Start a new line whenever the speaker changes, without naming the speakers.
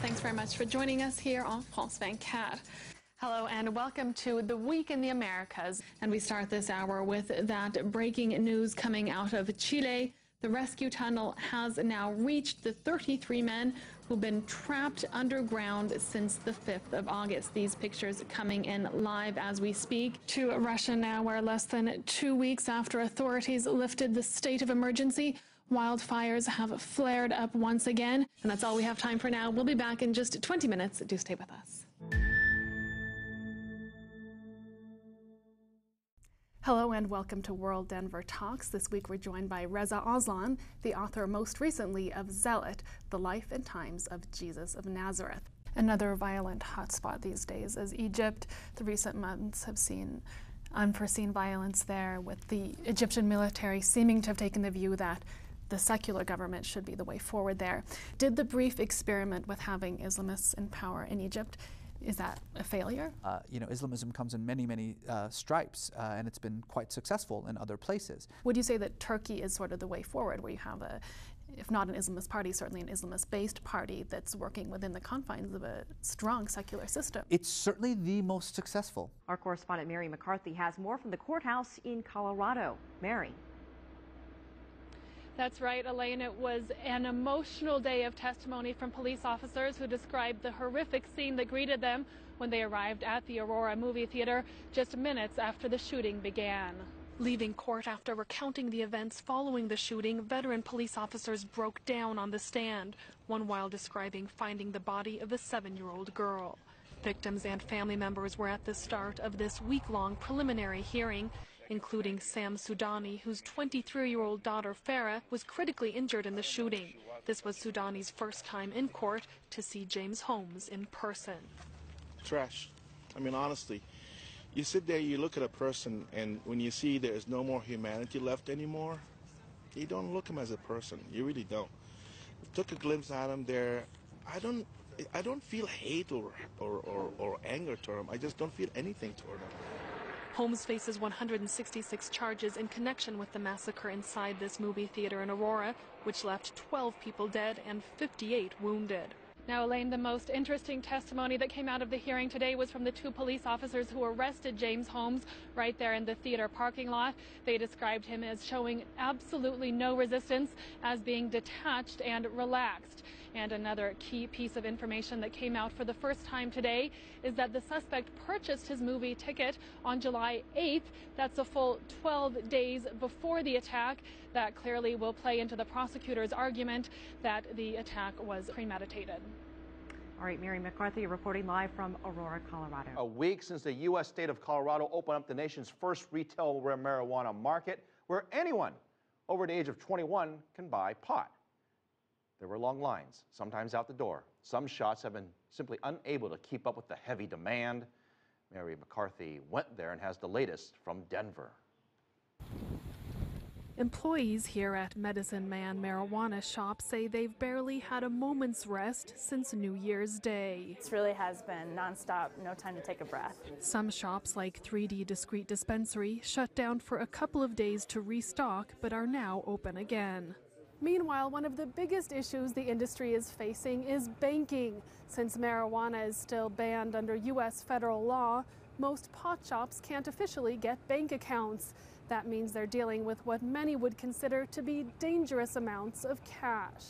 Thanks very much for joining us here on Pulse 24. Hello and welcome to the Week in the Americas. And we start this hour with that breaking news coming out of Chile. The rescue tunnel has now reached the 33 men who've been trapped underground since the 5th of August. These pictures coming in live as we speak. To Russia now, where less than 2 weeks after authorities lifted the state of emergency, wildfires have flared up once again. And that's all we have time for now. We'll be back in just 20 minutes. Do stay with us. Hello and welcome to World Denver Talks. This week we're joined by Reza Aslan, the author most recently of Zealot, The Life and Times of Jesus of Nazareth. Another violent hotspot these days is Egypt. The recent months have seen unforeseen violence there, with the Egyptian military seeming to have taken the view that the secular government should be the way forward there. Did the brief experiment with having Islamists in power in Egypt, is that a failure?
Islamism comes in many stripes, and it's been quite successful in other places.
Would you say that Turkey is sort of the way forward, where you have if not an Islamist party, certainly an Islamist-based party that's working within the confines of a strong secular system?
It's certainly the most successful.
Our correspondent Mary MacCarthy has more from the courthouse in Colorado. Mary.
That's right, Elaine. It was an emotional day of testimony from police officers who described the horrific scene that greeted them when they arrived at the Aurora movie theater just minutes after the shooting began. Leaving court after recounting the events following the shooting, veteran police officers broke down on the stand, one while describing finding the body of a 7-year-old girl. Victims and family members were at the start of this week-long preliminary hearing, including Sam Soudani, whose 23-year-old daughter Farah was critically injured in the shooting. This was Soudani's first time in court to see James Holmes in person.
Trash. I mean, honestly, you sit there, you look at a person, and when you see there is no more humanity left anymore, you don't look at him as a person. You really don't. I took a glimpse at him there. I don't feel hate or anger toward him. I just don't feel anything toward him.
Holmes faces 166 charges in connection with the massacre inside this movie theater in Aurora, which left 12 people dead and 58 wounded. Now, Elaine, the most interesting testimony that came out of the hearing today was from the 2 police officers who arrested James Holmes right there in the theater parking lot. They described him as showing absolutely no resistance, as being detached and relaxed. And another key piece of information that came out for the first time today is that the suspect purchased his movie ticket on July 8th. That's a full 12 days before the attack. That clearly will play into the prosecutor's argument that the attack was premeditated.
All right, Mary MacCarthy reporting live from Aurora, Colorado.
A week since the U.S. state of Colorado opened up the nation's first retail marijuana market, where anyone over the age of 21 can buy pot. There were long lines, sometimes out the door. Some shops have been simply unable to keep up with the heavy demand. Mary MacCarthy went there and has the latest from Denver.
Employees here at Medicine Man Marijuana Shop say they've barely had a moment's rest since New Year's Day.
This really has been nonstop, no time to take a breath.
Some shops, like 3D Discreet Dispensary, shut down for a couple of days to restock, but are now open again. Meanwhile, one of the biggest issues the industry is facing is banking. Since marijuana is still banned under U.S. federal law, most pot shops can't officially get bank accounts. That means they're dealing with what many would consider to be dangerous amounts of cash.